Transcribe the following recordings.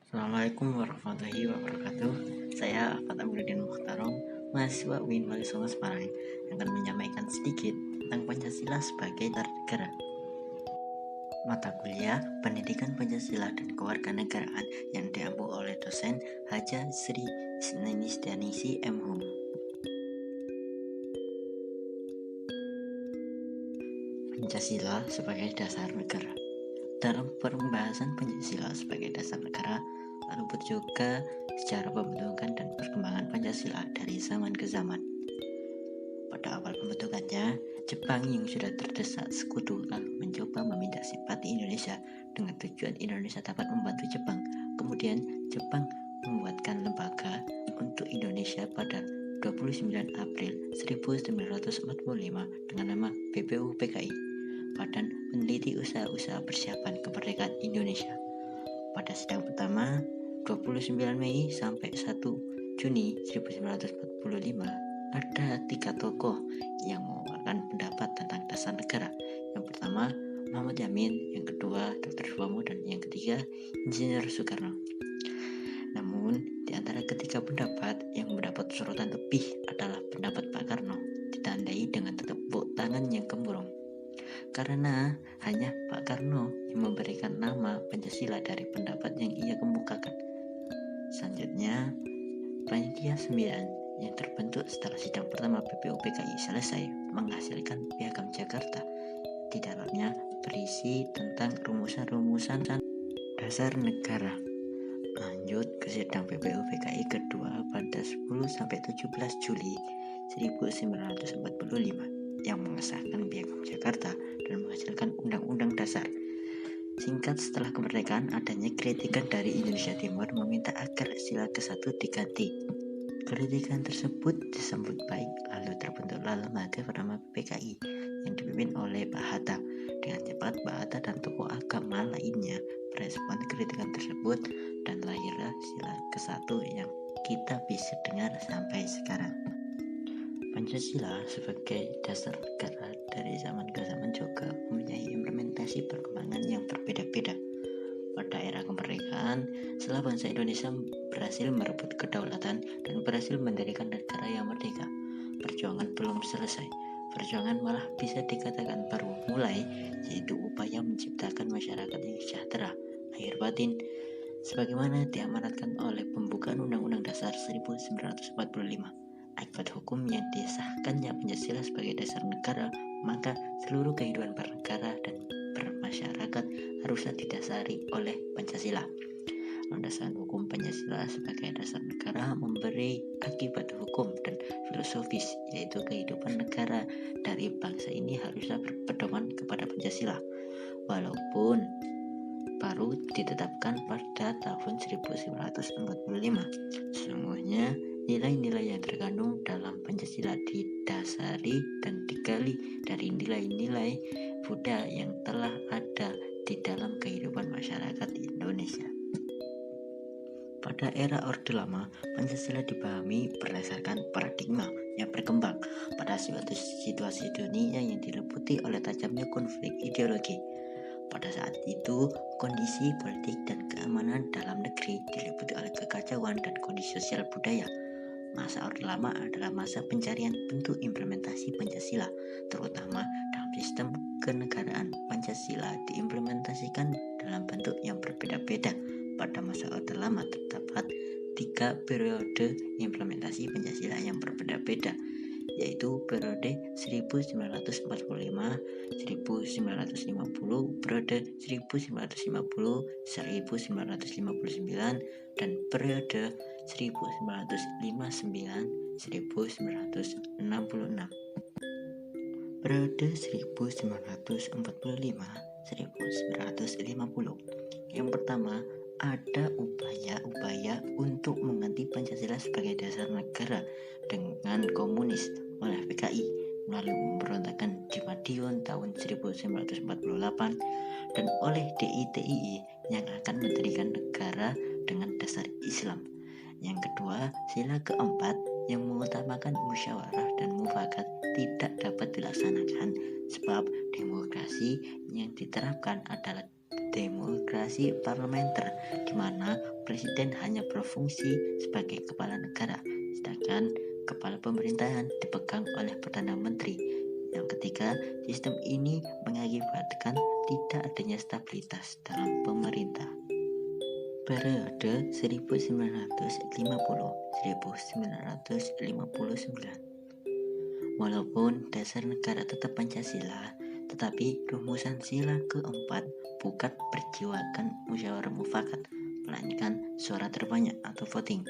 Assalamualaikum warahmatullahi wabarakatuh. Saya Ahmad Abdudin Mukhtarom, mahasiswa UIN Wali Songo Semarang, yang akan menyampaikan sedikit tentang Pancasila sebagai negara. Mata kuliah Pendidikan Pancasila dan Kewarganegaraan yang diampu oleh dosen Haja Sri Nisdianisi M.Hum. Pancasila sebagai dasar negara. Dalam pembahasan Pancasila sebagai dasar negara, terlebut juga secara pembentukan dan perkembangan Pancasila dari zaman ke zaman. Pada awal pembentukannya, Jepang yang sudah terdesak sekutu lalu mencoba memindah simpati Indonesia dengan tujuan Indonesia dapat membantu Jepang. Kemudian Jepang membuatkan lembaga untuk Indonesia pada 29 April 1945 dengan nama BPUPKI, Badan Peneliti Usaha-Usaha Persiapan Kemerdekaan Indonesia. Pada sidang pertama 29 Mei sampai 1 Juni 1945 ada 3 tokoh yang mengemukakan pendapat tentang dasar negara. Yang pertama Muhammad Yamin, yang kedua Dr. Suwarmo, dan yang ketiga Insinyur Soekarno. Namun di antara ketiga pendapat yang mendapat sorotan lebih adalah pendapat Pak Karno, ditandai dengan tepuk tangan yang gemuruh. Karena hanya Pak Karno yang memberikan nama Pancasila dari pendapat yang ia kemukakan. Selanjutnya, Panitia 9 yang terbentuk setelah sidang pertama BPUPKI selesai menghasilkan Piagam Jakarta. Di dalamnya berisi tentang rumusan-rumusan dasar negara. Lanjut ke sidang BPUPKI kedua pada 10-17 Juli 1945 yang mengesahkan Piagam Jakarta dan menghasilkan Undang-Undang Dasar. Singkat setelah kemerdekaan, adanya kritikan dari Indonesia Timur meminta agar sila ke-1 diganti. Kritikan tersebut disambut baik, lalu terbentuklah lembaga bernama PKI yang dipimpin oleh Pak Hatta. Dengan cepat Pak Hatta dan tokoh agama lainnya merespon kritikan tersebut dan lahirlah sila ke-1 yang kita bisa dengar sampai sekarang. Pancasila sebagai dasar negara dari zaman ke zaman juga mempunyai implementasi perkembangan yang berbeda-beda. Pada era kemerdekaan, setelah bangsa Indonesia berhasil merebut kedaulatan dan berhasil mendirikan negara yang merdeka, perjuangan belum selesai. Perjuangan malah bisa dikatakan baru mulai, yaitu upaya menciptakan masyarakat yang sejahtera, lahir batin, sebagaimana diamanatkan oleh pembukaan Undang-Undang Dasar 1945. Akibat hukum yang disahkannya Pancasila sebagai dasar negara, maka seluruh kehidupan bernegara dan bermasyarakat haruslah didasari oleh Pancasila. Landasan hukum Pancasila sebagai dasar negara memberi akibat hukum dan filosofis, yaitu kehidupan negara dari bangsa ini haruslah berpedoman kepada Pancasila. Walaupun baru ditetapkan pada tahun 1945, sesungguhnya nilai-nilai yang terkandung dalam Pancasila didasari dan digali dari nilai-nilai Buddha yang telah ada di dalam kehidupan masyarakat Indonesia. Pada era Orde Lama, Pancasila dipahami berdasarkan paradigma yang berkembang pada suatu situasi dunia yang diliputi oleh tajamnya konflik ideologi. Pada saat itu, kondisi politik dan keamanan dalam negeri diliputi oleh kekacauan dan kondisi sosial budaya. Masa Orde Lama adalah masa pencarian bentuk implementasi Pancasila, terutama dalam sistem kenegaraan. Pancasila diimplementasikan dalam bentuk yang berbeda-beda. Pada masa Orde Lama terdapat 3 periode implementasi Pancasila yang berbeda-beda, yaitu periode 1945, 1950, periode 1950, 1959, dan periode 1959, 1966. Periode 1945, 1950. Yang pertama, ada upaya-upaya untuk mengganti Pancasila sebagai dasar negara dengan komunis oleh PKI melalui pemberontakan di Madiun tahun 1948 dan oleh DITII yang akan mendirikan negara dengan dasar Islam. Yang kedua, sila keempat yang mengutamakan musyawarah dan mufakat tidak dapat dilaksanakan sebab demokrasi yang diterapkan adalah demokrasi parlementer, di mana presiden hanya berfungsi sebagai kepala negara, sedangkan kepala pemerintahan dipegang oleh Perdana Menteri. Yang ketiga, sistem ini mengakibatkan tidak adanya stabilitas dalam pemerintah. Periode 1950-1959. Walaupun dasar negara tetap Pancasila, tetapi rumusan sila keempat bukan berjiwakan musyawarah mufakat, melainkan suara terbanyak atau voting.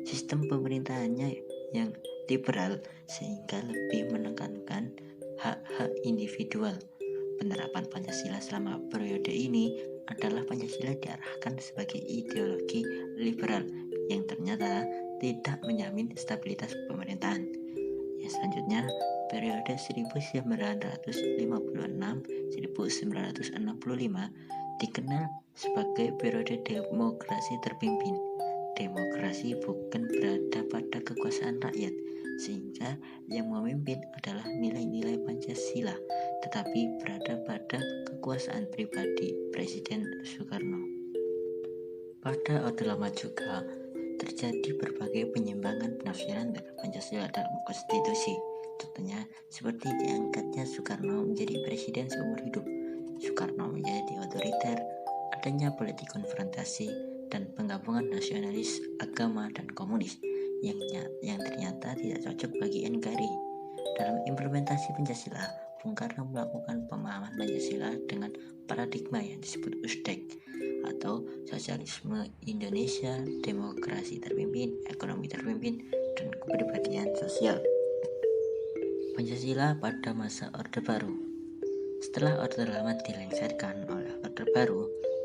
Sistem pemerintahannya yang liberal sehingga lebih menekankan hak-hak individual. Penerapan Pancasila selama periode ini adalah Pancasila diarahkan sebagai ideologi liberal yang ternyata tidak menjamin stabilitas pemerintahan. Yang selanjutnya, periode 1956-1965 dikenal sebagai periode demokrasi terpimpin. Demokrasi bukan berada pada kekuasaan rakyat, sehingga yang memimpin adalah nilai-nilai Pancasila, tetapi berada pada kekuasaan pribadi Presiden Soekarno. Pada Orde Lama juga terjadi berbagai penyimpangan penafsiran terhadap Pancasila dalam konstitusi. Contohnya seperti diangkatnya Soekarno menjadi presiden seumur hidup, Soekarno menjadi otoriter, adanya politik konfrontasi, dan penggabungan nasionalis, agama, dan komunis yang ternyata tidak cocok bagi NKRI. Dalam implementasi Pancasila, Bung Karno melakukan pemahaman Pancasila dengan paradigma yang disebut USDEK atau Sosialisme Indonesia, Demokrasi Terpimpin, Ekonomi Terpimpin, dan Kepribadian Sosial. Pancasila pada masa Orde Baru. Setelah Orde Lama dilengsarkan oleh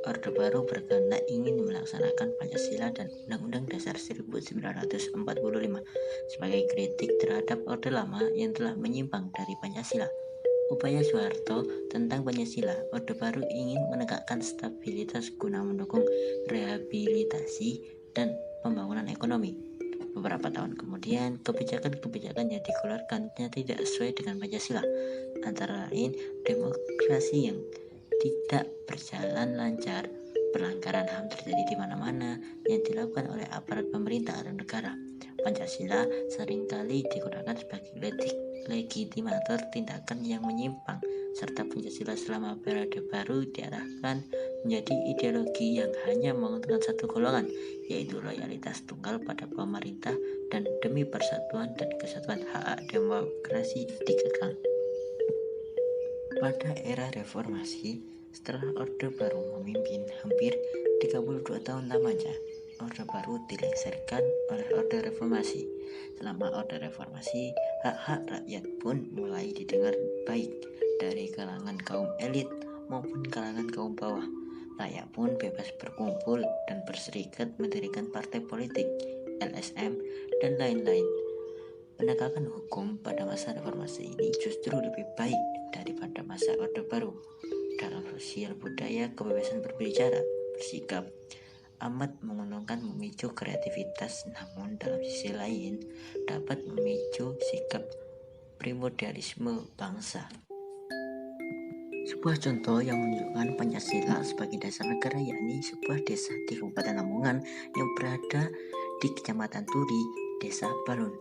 Orde Baru berkehendak ingin melaksanakan Pancasila dan Undang-Undang Dasar 1945 sebagai kritik terhadap Orde Lama yang telah menyimpang dari Pancasila. Upaya Soeharto tentang Pancasila, Orde Baru ingin menegakkan stabilitas guna mendukung rehabilitasi dan pembangunan ekonomi. Beberapa tahun kemudian, kebijakan-kebijakan yang dikeluarkan tidak sesuai dengan Pancasila, antara lain demokrasi yang tidak berjalan lancar, pelanggaran HAM terjadi di mana-mana yang dilakukan oleh aparat pemerintah atau negara. Pancasila seringkali digunakan sebagai legitimator tindakan yang menyimpang, serta Pancasila selama periode baru diarahkan menjadi ideologi yang hanya menguntungkan satu golongan, yaitu loyalitas tunggal pada pemerintah dan demi persatuan dan kesatuan hak demokrasi dikekang. Pada era reformasi, setelah Orde Baru memimpin hampir 32 tahun lamanya, Orde Baru dilengsarkan oleh Orde Reformasi. Selama Orde Reformasi, hak-hak rakyat pun mulai didengar baik dari kalangan kaum elit maupun kalangan kaum bawah. Rakyat pun bebas berkumpul dan berserikat mendirikan partai politik, LSM, dan lain-lain. Penegakan hukum pada masa reformasi ini justru lebih baik daripada masa Orde Baru. Dalam sosial budaya, kebebasan berbicara, bersikap amat menguntungkan memicu kreativitas, namun dalam sisi lain dapat memicu sikap primordialisme bangsa. Sebuah contoh yang menunjukkan Pancasila sebagai dasar negara yakni sebuah desa di Kabupaten Lamongan yang berada di Kecamatan Turi, Desa Balun.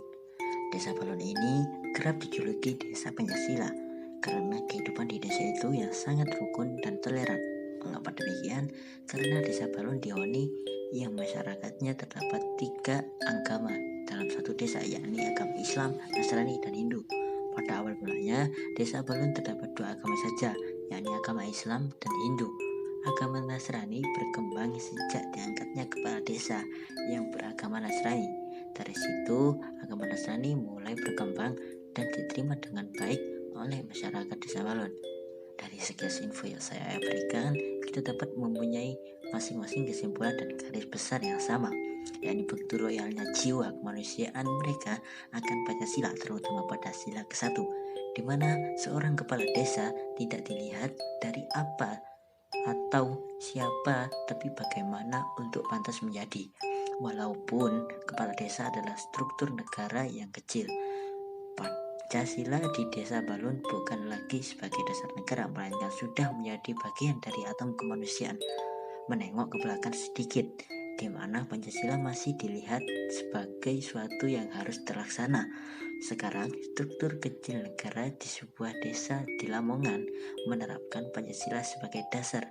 Desa Balun ini kerap dijuluki Desa Pancasila karena kehidupan di desa itu yang sangat rukun dan toleran. Mengapa demikian? Karena Desa Balun dihuni yang masyarakatnya terdapat 3 agama dalam satu desa, yakni agama Islam, Nasrani, dan Hindu. Pada awal mulanya, Desa Balun terdapat 2 agama saja, yakni agama Islam dan Hindu. Agama Nasrani berkembang sejak diangkatnya kepala desa yang beragama Nasrani. Dari situ, agama Nasrani mulai berkembang dan diterima dengan baik oleh masyarakat Desa Balun. Dari sekian info yang saya berikan, kita dapat mempunyai masing-masing kesimpulan dan garis besar yang sama, yakni begitu loyalnya jiwa kemanusiaan mereka akan Pancasila, terutama pada sila ke-1, di mana seorang kepala desa tidak dilihat dari apa atau siapa, tapi bagaimana untuk pantas menjadi. Walaupun kepala desa adalah struktur negara yang kecil, Pancasila di Desa Balun bukan lagi sebagai dasar negara, melainkan sudah menjadi bagian dari atom kemanusiaan. Menengok ke belakang sedikit, di mana Pancasila masih dilihat sebagai suatu yang harus terlaksana. Sekarang, struktur kecil negara di sebuah desa di Lamongan menerapkan Pancasila sebagai dasar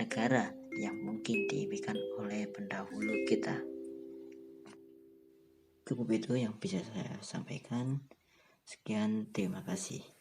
negara yang mungkin diimpikan oleh pendahulu kita. Cukup itu yang bisa saya sampaikan. Sekian, terima kasih.